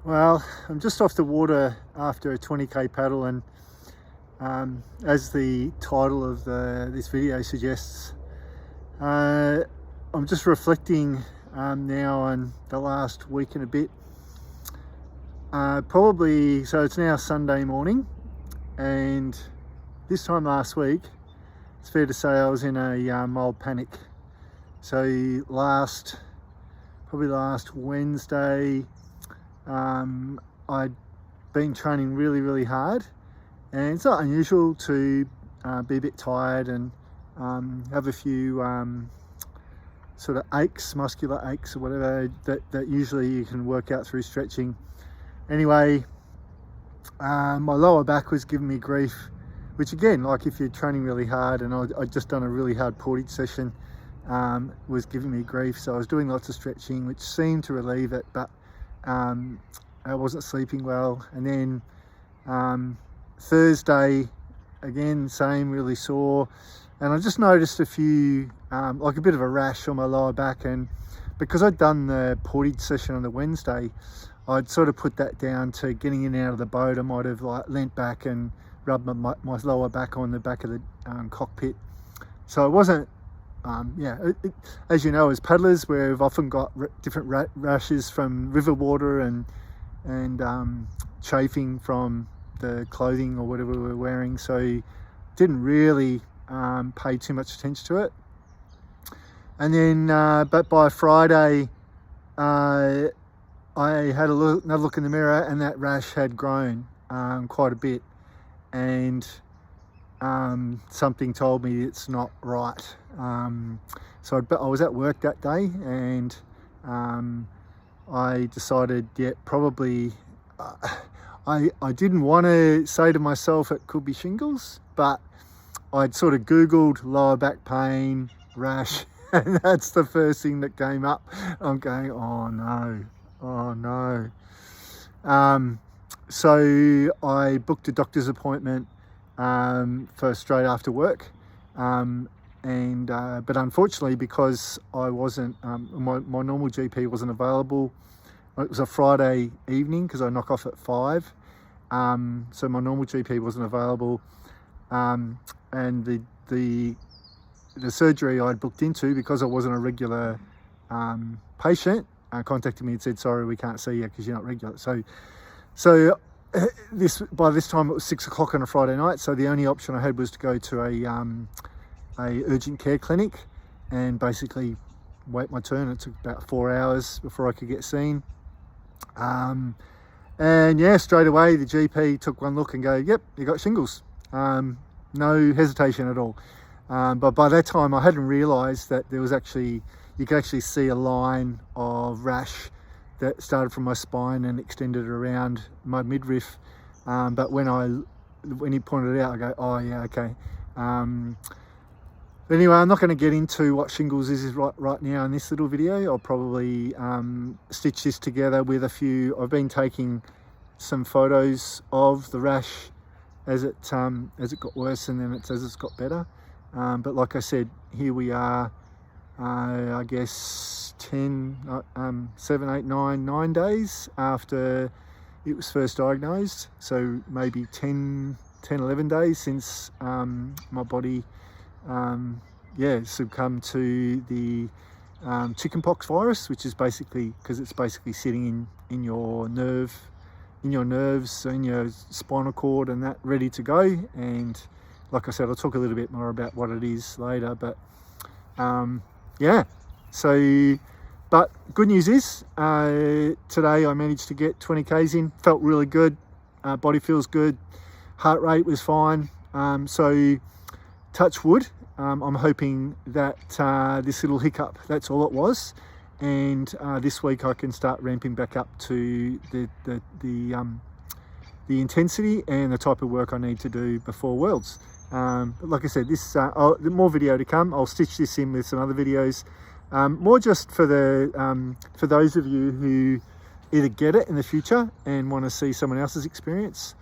Well, I'm just off the water after a 20k paddle, and as the title of this video suggests, I'm just reflecting now on the last week and a bit. So it's now Sunday morning, and this time last week, it's fair to say I was in a mild panic. So probably last Wednesday, I'd been training really hard, and it's not unusual to be a bit tired and have a few sort of aches, muscular aches or whatever, that usually you can work out through stretching. Anyway, my lower back was giving me grief, which again, like if you're training really hard, and I'd just done a really hard portage session, was giving me grief. So I was doing lots of stretching, which seemed to relieve it, but I wasn't sleeping well. And then Thursday, again, same, really sore. And I just noticed a few, like a bit of a rash on my lower back. And because I'd done the portage session on the Wednesday, I'd sort of put that down to getting in and out of the boat. I might have like leant back and rubbed my lower back on the back of the cockpit. So it wasn't, as you know, as paddlers, we've often got different rashes from river water and chafing from the clothing or whatever we're wearing. So didn't really pay too much attention to it. And then, but by Friday, I had another look in the mirror, and that rash had grown quite a bit, and something told me it's not right. So I was at work that day, and I decided, probably, I didn't want to say to myself it could be shingles, but I'd sort of Googled lower back pain, rash, and that's the first thing that came up. I'm going, oh no. So I booked a doctor's appointment for straight after work, but unfortunately, because I wasn't, my normal GP wasn't available. It was a Friday evening because I knock off at 5, so my normal GP wasn't available, and the surgery I'd booked into, because I wasn't a regular patient, contacted me and said, sorry, we can't see you because you're not regular. So by this time it was 6 o'clock on a Friday night, so the only option I had was to go to a urgent care clinic and basically wait my turn. It took about 4 hours before I could get seen. And yeah, straight away the GP took one look and go, yep, you got shingles. No hesitation at all. But by that time I hadn't realised that there was you could actually see a line of rash that started from my spine and extended around my midriff. But when he pointed it out, I go, oh yeah, okay. But anyway, I'm not going to get into what shingles is right now in this little video. I'll probably stitch this together with I've been taking some photos of the rash as it got worse, and then as it's got better. But like I said, here we are, I guess 7, 8, 9 days after it was first diagnosed. So maybe 10, 11 days since my body succumbed to the chickenpox virus, which is basically because it's basically sitting in your nerves, in your spinal cord, and that ready to go. And like I said, I'll talk a little bit more about what it is later, but but good news is today I managed to get 20 k's in. Felt really good, body feels good, heart rate was fine. So touch wood, I'm hoping that this little hiccup, that's all it was, and this week I can start ramping back up to the intensity and the type of work I need to do before Worlds. But like I said, more video to come. I'll stitch this in with some other videos, more just for those of you who either get it in the future and want to see someone else's experience,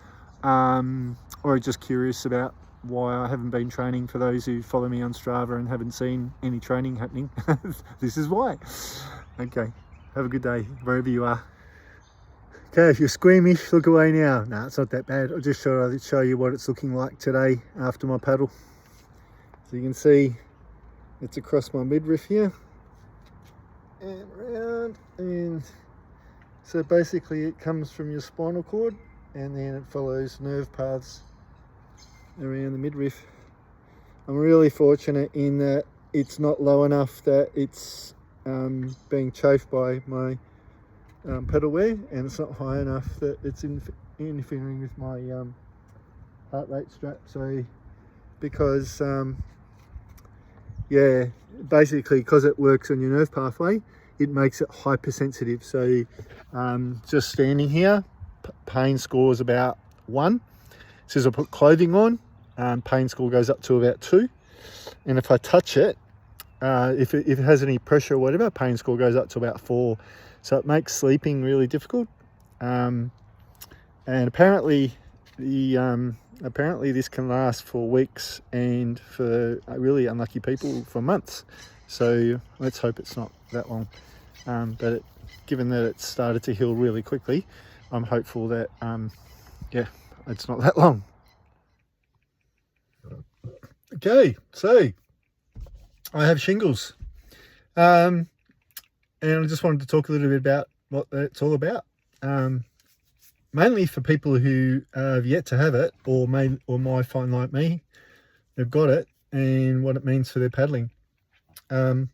or are just curious about why I haven't been training. For those who follow me on Strava and haven't seen any training happening, this is why. Okay, have a good day wherever you are. Okay, if you're squeamish, look away now. No, it's not that bad. I just thought I'd show you what it's looking like today after my paddle. So you can see it's across my midriff here and around, and so basically it comes from your spinal cord and then it follows nerve paths around the midriff. I'm really fortunate in that it's not low enough that it's being chafed by my pedal wear, and it's not high enough that it's interfering with my heart rate strap. So because yeah, basically because it works on your nerve pathway, it makes it hypersensitive. So just standing here, pain score is about 1. So as I put clothing on, pain score goes up to about 2, and if I touch it, if it has any pressure or whatever, pain score goes up to about 4. So it makes sleeping really difficult, and apparently this can last for weeks, and for really unlucky people for months. So let's hope it's not that long. But given that it started to heal really quickly, I'm hopeful that yeah, it's not that long. Okay, so I have shingles. And I just wanted to talk a little bit about what it's all about. Mainly for people who have yet to have it, or might find like me, they've got it, and what it means for their paddling. So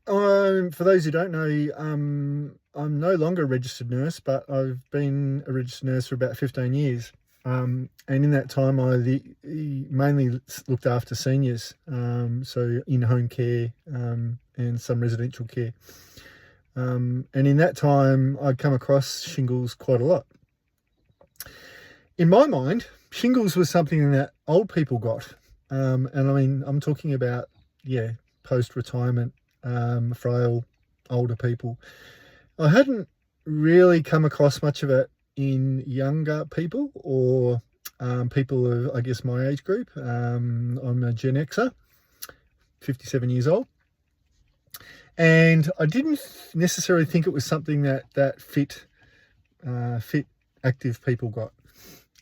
for those who don't know, I'm no longer a registered nurse, but I've been a registered nurse for about 15 years. And in that time, I mainly looked after seniors, so in-home care and some residential care. And in that time, I'd come across shingles quite a lot. In my mind, shingles was something that old people got. And I mean, I'm talking about, yeah, post-retirement, frail, older people. I hadn't really come across much of it in younger people, or people of, I guess, my age group. I'm a Gen Xer, 57 years old, and I didn't necessarily think it was something that fit active people got.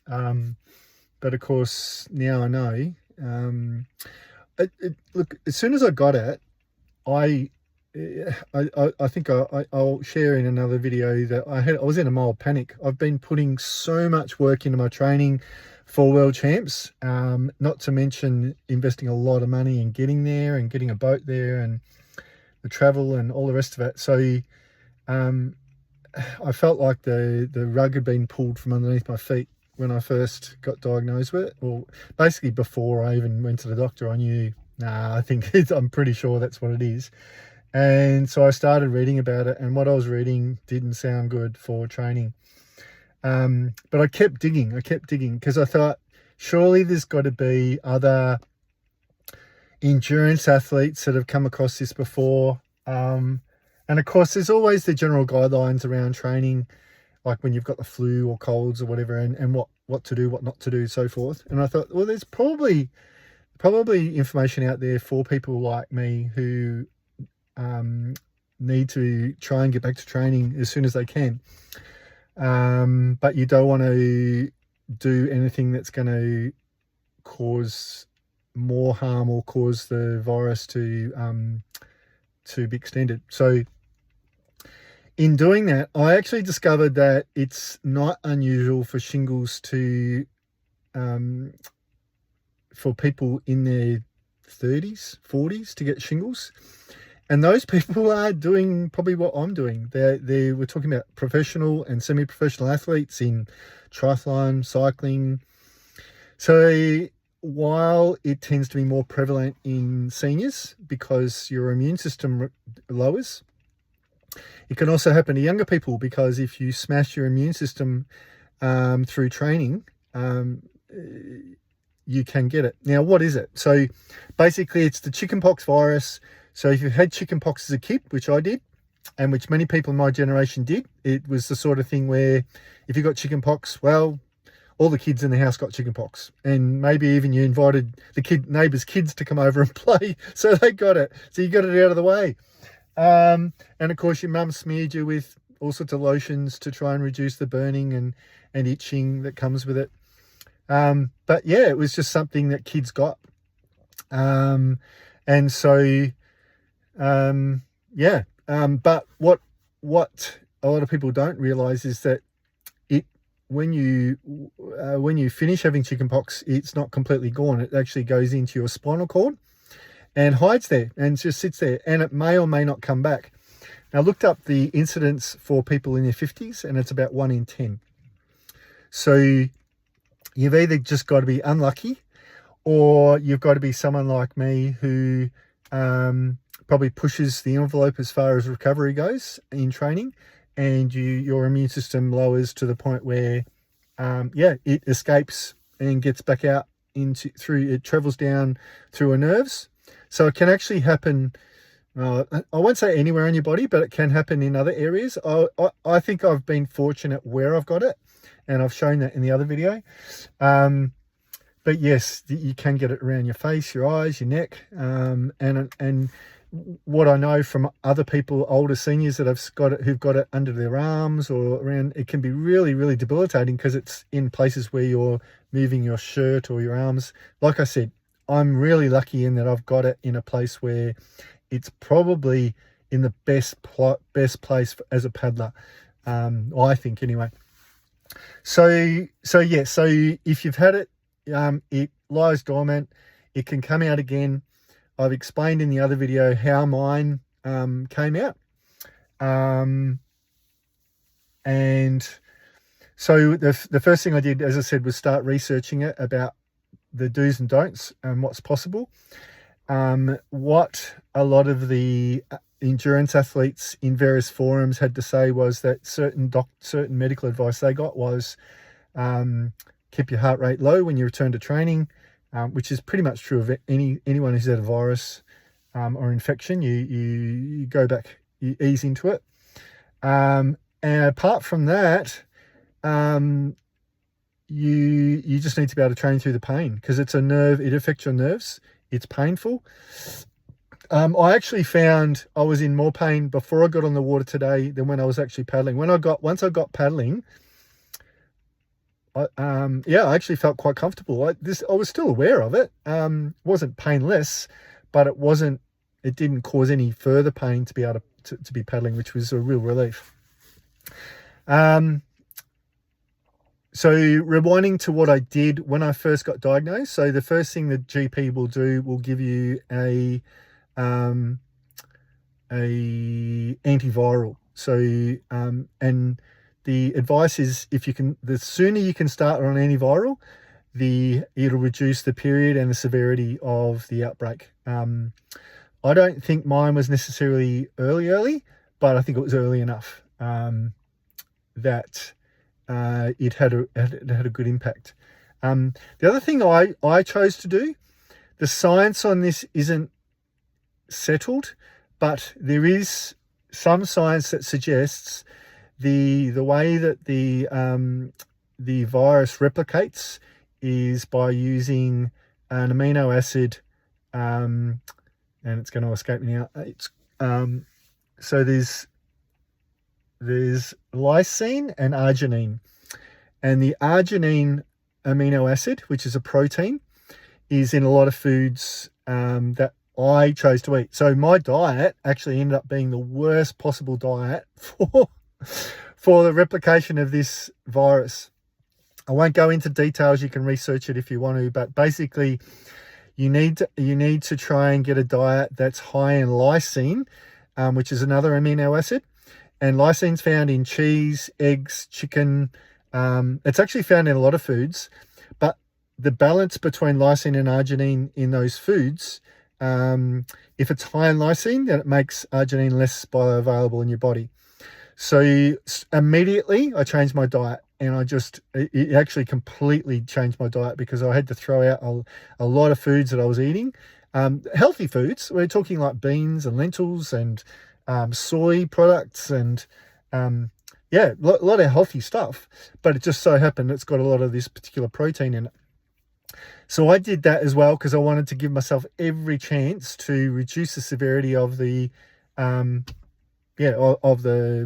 But of course, now I know. Look, as soon as I got it, I think I'll share in another video that I was in a mild panic. I've been putting so much work into my training for World Champs, not to mention investing a lot of money in getting there and getting a boat there and the travel and all the rest of it. So I felt like the rug had been pulled from underneath my feet when I first got diagnosed with it. Well, basically before I even went to the doctor, I knew, I'm pretty sure that's what it is. And so I started reading about it, and what I was reading didn't sound good for training. But I kept digging because I thought, surely there's got to be other endurance athletes that have come across this before. And of course, there's always the general guidelines around training, like when you've got the flu or colds or whatever, and what to do, what not to do, so forth. And I thought, well, there's probably information out there for people like me who need to try and get back to training as soon as they can. But you don't want to do anything that's going to cause more harm or cause the virus to be extended. So in doing that, I actually discovered that it's not unusual for shingles to, for people in their 30s, 40s to get shingles. And those people are doing probably what I'm doing. We're talking about professional and semi-professional athletes in triathlon, cycling. So while it tends to be more prevalent in seniors because your immune system lowers, it can also happen to younger people because if you smash your immune system through training, you can get it. Now, what is it? So basically it's the chickenpox virus. So if you've had chickenpox as a kid, which I did, and which many people in my generation did, it was the sort of thing where if you got chickenpox, well, all the kids in the house got chickenpox, and maybe even you invited the neighbours' kids to come over and play, so they got it. So you got it out of the way. And of course, your mum smeared you with all sorts of lotions to try and reduce the burning and itching that comes with it. But yeah, it was just something that kids got. And so, yeah. But what a lot of people don't realize is that when you finish having chickenpox, it's not completely gone. It actually goes into your spinal cord and hides there and just sits there, and it may or may not come back. Now, I looked up the incidence for people in their 50s, and it's about 1 in 10. So you've either just got to be unlucky, or you've got to be someone like me who probably pushes the envelope as far as recovery goes in training, and your immune system lowers to the point where, it escapes and gets back out it travels down through our nerves. So it can actually happen, I won't say anywhere in your body, but it can happen in other areas. I think I've been fortunate where I've got it, and I've shown that in the other video. But yes, you can get it around your face, your eyes, your neck, and what I know from other people, older seniors that who've got it under their arms or around, it can be really, really debilitating because it's in places where you're moving your shirt or your arms. Like I said, I'm really lucky in that I've got it in a place where it's probably in the best place as a paddler, I think anyway. So if you've had it, it lies dormant. It can come out again. I've explained in the other video how mine came out. And so the first thing I did, as I said, was start researching it about the do's and don'ts and what's possible. What a lot of the endurance athletes in various forums had to say was that certain medical advice they got was keep your heart rate low when you return to training, which is pretty much true of anyone who's had a virus or infection. You go back, you ease into it. And apart from that, you just need to be able to train through the pain, because it's it affects your nerves. It's painful. I actually found I was in more pain before I got on the water today than when I was actually paddling. Once I got paddling, I actually felt quite comfortable. I was still aware of it. Wasn't painless, but it didn't cause any further pain to be able to be paddling, which was a real relief. So rewinding to what I did when I first got diagnosed. So the first thing the GP will do will give you a antiviral. So and the advice is, the sooner you can start on antiviral, it'll reduce the period and the severity of the outbreak. I don't think mine was necessarily early, but I think it was early enough that it had a good impact. The other thing I chose to do, the science on this isn't settled, but there is some science that suggests the way that the virus replicates is by using an amino acid, and it's going to escape me now. So there's lysine and arginine, and the arginine amino acid, which is a protein, is in a lot of foods that I chose to eat. So my diet actually ended up being the worst possible diet for the replication of this virus. I won't go into details. You can research it if you want to, but basically you need to try and get a diet that's high in lysine, which is another amino acid. And lysine's found in cheese, eggs, chicken. It's actually found in a lot of foods, but the balance between lysine and arginine in those foods, if it's high in lysine, then it makes arginine less bioavailable in your body. So immediately I changed my diet, and it actually completely changed my diet, because I had to throw out a lot of foods that I was eating. Healthy foods, we're talking like beans and lentils and soy products and a lot of healthy stuff, but it just so happened it's got a lot of this particular protein in it. So I did that as well, because I wanted to give myself every chance to reduce the severity of the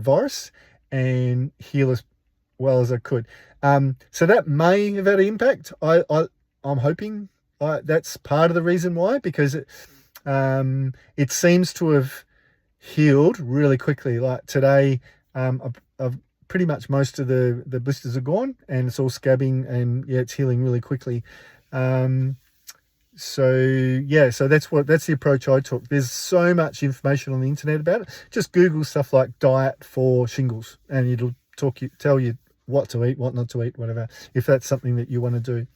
virus and heal as well as I could. So that may have had an impact. I'm hoping that's part of the reason why, because it seems to have healed really quickly. Like today, I've pretty much most of the blisters are gone, and it's all scabbing, and yeah, it's healing really quickly. So yeah, so that's the approach I took. There's so much information on the internet about it. Just Google stuff like diet for shingles, and it'll tell you what to eat, what not to eat, whatever, if that's something that you want to do.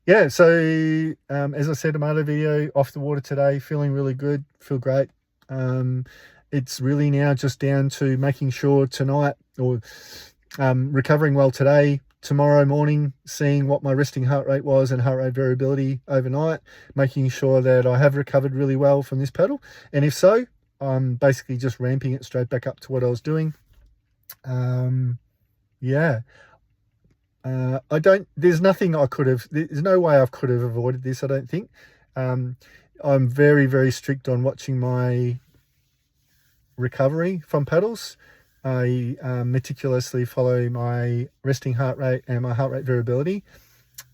Yeah, so as I said in my other video, off the water today, feeling really good, feel great. It's really now just down to making sure tonight, or recovering well today, tomorrow morning, seeing what my resting heart rate was and heart rate variability overnight, making sure that I have recovered really well from this pedal. And if so, I'm basically just ramping it straight back up to what I was doing. Yeah. There's nothing there's no way I could have avoided this, I don't think. I'm very, very strict on watching my recovery from pedals. I meticulously follow my resting heart rate and my heart rate variability,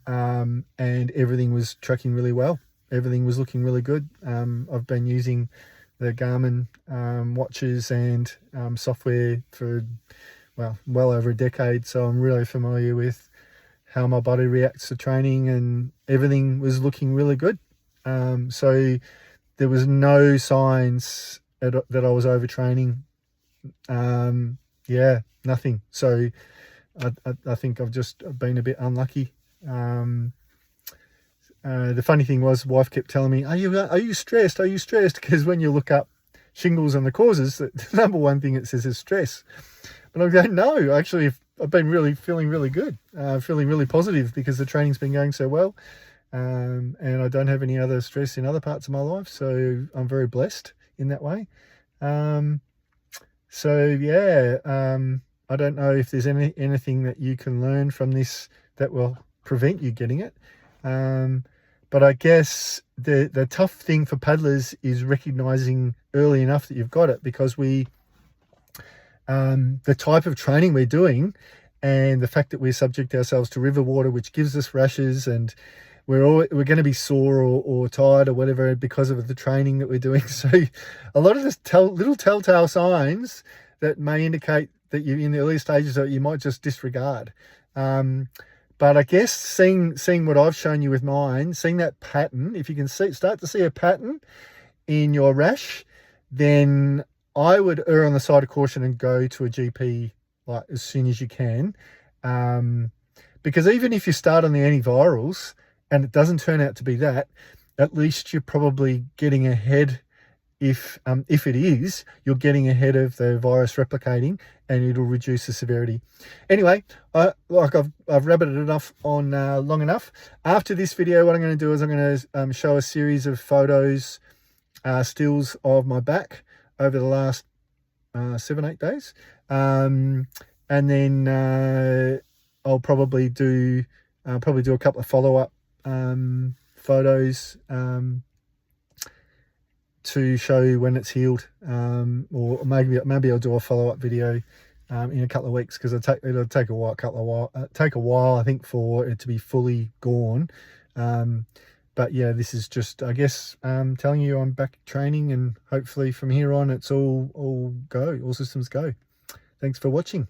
and everything was tracking really well. Everything was looking really good. I've been using the Garmin watches and software for well over a decade, so I'm really familiar with how my body reacts to training, and everything was looking really good. So there was no signs that I was overtraining. Yeah, nothing. So I think I've just been a bit unlucky. The funny thing was, wife kept telling me, are you stressed? Are you stressed? Because when you look up shingles and the causes, the number one thing it says is stress. But I'm going, no, actually, I've been feeling really good, feeling really positive, because the training's been going so well, and I don't have any other stress in other parts of my life, so I'm very blessed in that way. So yeah, I don't know if there's anything that you can learn from this that will prevent you getting it. But I guess the tough thing for paddlers is recognizing early enough that you've got it, because the type of training we're doing, and the fact that we subject ourselves to river water, which gives us rashes, and we're going to be sore or tired or whatever because of the training that we're doing. So a lot of this little telltale signs that may indicate that you're in the early stages that you might just disregard. But I guess seeing what I've shown you with mine, seeing that pattern, if you can start to see a pattern in your rash, then I would err on the side of caution and go to a GP like as soon as you can. Because even if you start on the antivirals and it doesn't turn out to be that, at least you're probably getting ahead. If it is, you're getting ahead of the virus replicating, and it'll reduce the severity. Anyway, I've rabbited enough on long enough. After this video, what I'm going to do is I'm going to show a series of photos, stills of my back over the last 7-8 days, and then I'll probably do a couple of follow-up photos to show you when it's healed, or maybe I'll do a follow-up video in a couple of weeks, because it'll take a while, I think, for it to be fully gone. But yeah, this is just, I guess, telling you I'm back training, and hopefully from here on it's all systems go. Thanks for watching.